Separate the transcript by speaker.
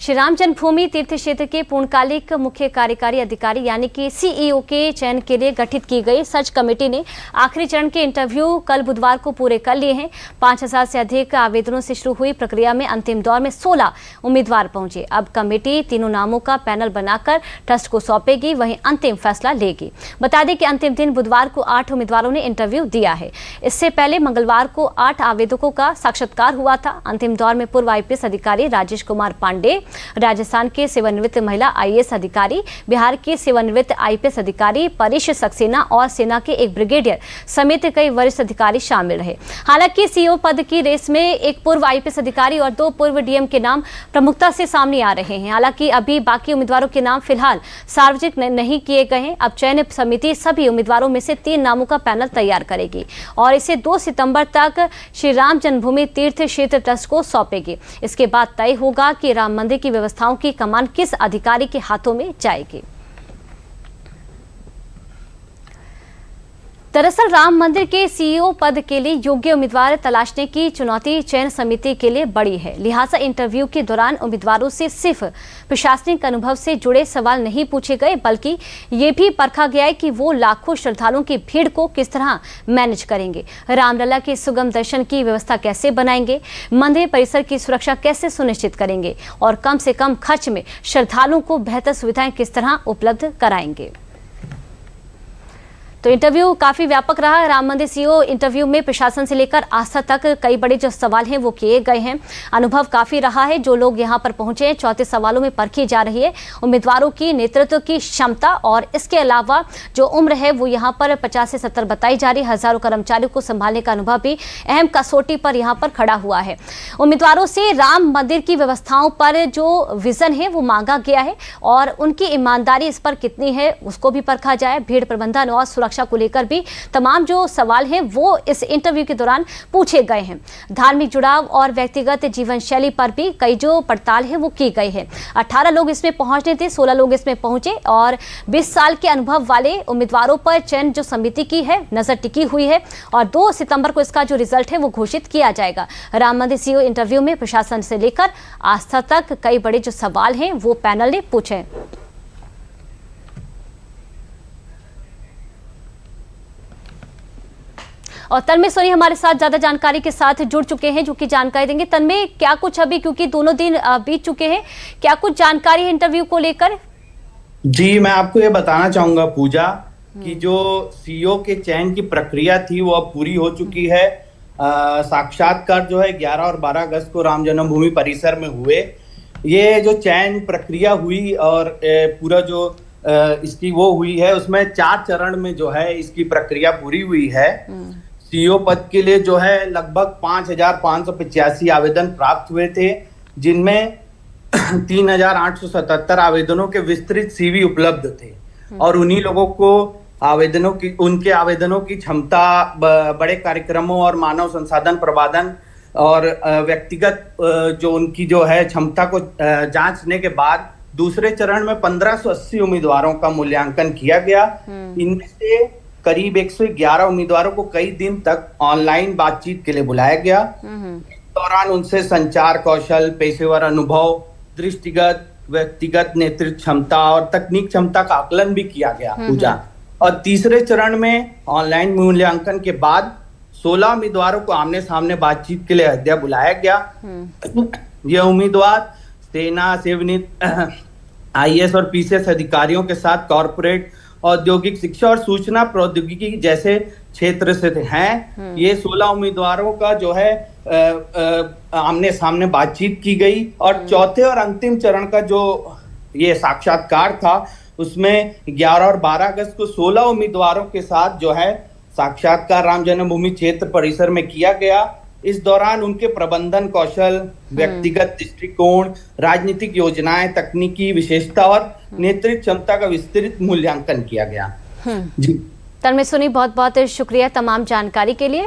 Speaker 1: श्री राम जन्मभूमि तीर्थ क्षेत्र के पूर्णकालिक मुख्य कार्यकारी अधिकारी यानी कि सीईओ के चयन के लिए गठित की गई सर्च कमेटी ने आखिरी चरण के इंटरव्यू कल बुधवार को पूरे कर लिए हैं। 5000 से अधिक आवेदनों से शुरू हुई प्रक्रिया में अंतिम दौर में 16 उम्मीदवार पहुंचे। अब कमेटी तीनों नामों का पैनल बनाकर ट्रस्ट को सौंपेगी, वहीं अंतिम फैसला लेगी। बता दें कि अंतिम दिन बुधवार को 8 उम्मीदवारों ने इंटरव्यू दिया है। इससे पहले मंगलवार को 8 आवेदकों का साक्षात्कार हुआ था। अंतिम दौर में पूर्व आईपीएस अधिकारी राजेश कुमार पांडे, राजस्थान के सेवानिवृत्त महिला आईएएस अधिकारी, बिहार के सेवानिवृत्त आईपीएस अधिकारी परेश सक्सेना और सेना के एक ब्रिगेडियर समेत कई वरिष्ठ अधिकारी शामिल रहे। हालांकि सीईओ पद की रेस में एक पूर्व आईपीएस अधिकारी और 2 पूर्व डीएम के नाम प्रमुखता से सामने आ रहे हैं। हालांकि अभी बाकी उम्मीदवारों के नाम फिलहाल सार्वजनिक नहीं किए गए हैं। अब चयन समिति सभी उम्मीदवारों में से 3 नामों का पैनल तैयार करेगी और इसे 2 सितंबर तक श्री राम जन्मभूमि तीर्थ क्षेत्र ट्रस्ट को सौंपेगी। इसके बाद तय होगा कि राम मंदिर की व्यवस्थाओं की कमान किस अधिकारी के हाथों में जाएगी। दरअसल राम मंदिर के सीईओ पद के लिए योग्य उम्मीदवार तलाशने की चुनौती चयन समिति के लिए बड़ी है। लिहाजा इंटरव्यू के दौरान उम्मीदवारों से सिर्फ प्रशासनिक अनुभव से जुड़े सवाल नहीं पूछे गए, बल्कि ये भी परखा गया है कि वो लाखों श्रद्धालुओं की भीड़ को किस तरह मैनेज करेंगे, रामलला के सुगम दर्शन की व्यवस्था कैसे बनाएंगे, मंदिर परिसर की सुरक्षा कैसे सुनिश्चित करेंगे और कम से कम खर्च में श्रद्धालुओं को बेहतर सुविधाएं किस तरह उपलब्ध कराएंगे। तो इंटरव्यू काफी व्यापक रहा। राम मंदिर सीईओ इंटरव्यू में प्रशासन से लेकर आस्था तक कई बड़े जो सवाल हैं वो किए गए हैं। अनुभव काफी रहा है जो लोग यहां पर पहुंचे हैं। 34 सवालों में परखी जा रही है उम्मीदवारों की नेतृत्व की क्षमता और इसके अलावा जो उम्र है वो यहां पर 50 से 70 बताई जा रही है। हजारों कर्मचारियों को संभालने का अनुभव भी अहम कसौटी पर यहाँ पर खड़ा हुआ है। उम्मीदवारों से राम मंदिर की व्यवस्थाओं पर जो विजन है वो मांगा गया है और उनकी ईमानदारी इस पर कितनी है उसको भी परखा जाए। भीड़ प्रबंधन और सुरक्षा को लेकर भी तमाम जो सवाल हैं वो इस इंटरव्यू के दौरान पूछे गए हैं। धार्मिक जुड़ाव और व्यक्तिगत जीवन शैली पर भी कई जो पड़ताल है वो की गई है। 18 लोग इसमें पहुंचने थे, 16 लोग इसमें पहुंचे और 20 साल के अनुभव वाले उम्मीदवारों पर चयन जो समिति की है नजर टिकी हुई है और 2 सितंबर को इसका जो रिजल्ट है वो घोषित किया जाएगा। राम मंदिर सीईओ इंटरव्यू में प्रशासन से लेकर आस्था तक कई बड़े जो सवाल हैं वो पैनल ने पूछे। और तन्मय सोनी हमारे साथ ज्यादा जानकारी के साथ जुड़ चुके हैं जो कि जानकारी देंगे। तन्मय, क्या कुछ अभी, क्योंकि दोनों दिन बीत चुके हैं, क्या कुछ जानकारी है इंटरव्यू को लेकर?
Speaker 2: जी, मैं आपको ये बताना चाहूंगा पूजा कि जो सीईओ के चयन की प्रक्रिया थी वो अब पूरी हो चुकी है। साक्षात्कार जो है 11 और 12 अगस्त को राम जन्मभूमि परिसर में हुए। ये जो चयन प्रक्रिया हुई और पूरा जो इसकी वो हुई है उसमें 4 चरण में जो है इसकी प्रक्रिया पूरी हुई है। सीईओ पद के लिए जो है लगभग 5585 आवेदन प्राप्त हुए थे, जिनमें 3877 आवेदनों के विस्तृत सीवी उपलब्ध थे और उन्हीं लोगों को उनके आवेदनों की क्षमता, बड़े कार्यक्रमों और मानव संसाधन प्रबंधन और व्यक्तिगत जो उनकी जो है क्षमता को जांचने के बाद दूसरे चरण में 1580 उम्मीदवारों का मूल्यांकन किया गया। इनमें से करीब 111 उम्मीदवारों को कई दिन तक ऑनलाइन बातचीत के लिए बुलाया गया। इस दौरान उनसे संचार कौशल, पेशेवर अनुभव, दृष्टिगत, व्यक्तिगत नेतृत्व क्षमता और तकनीक क्षमता का आकलन भी किया गया पूजा। और तीसरे चरण में ऑनलाइन मूल्यांकन के बाद 16 उम्मीदवारों को आमने सामने बातचीत के लिए अयोध्या बुलाया गया। ये उम्मीदवार सेना, सेवानिवृत्त आईएएस और पीसीएस अधिकारियों के साथ कॉर्पोरेट, औद्योगिक शिक्षा और सूचना प्रौद्योगिकी जैसे क्षेत्र से हैं। ये 16 उम्मीदवारों का जो है आमने सामने बातचीत की गई और चौथे और अंतिम चरण का जो ये साक्षात्कार था उसमें 11 और 12 अगस्त को 16 उम्मीदवारों के साथ जो है साक्षात्कार राम जन्मभूमि क्षेत्र परिसर में किया गया। इस दौरान उनके प्रबंधन कौशल, व्यक्तिगत दृष्टिकोण, राजनीतिक योजनाएं, तकनीकी विशेषता और नेतृत्व क्षमता का विस्तृत मूल्यांकन किया गया। जी
Speaker 1: तन्मय सोनी, बहुत बहुत शुक्रिया तमाम जानकारी के लिए।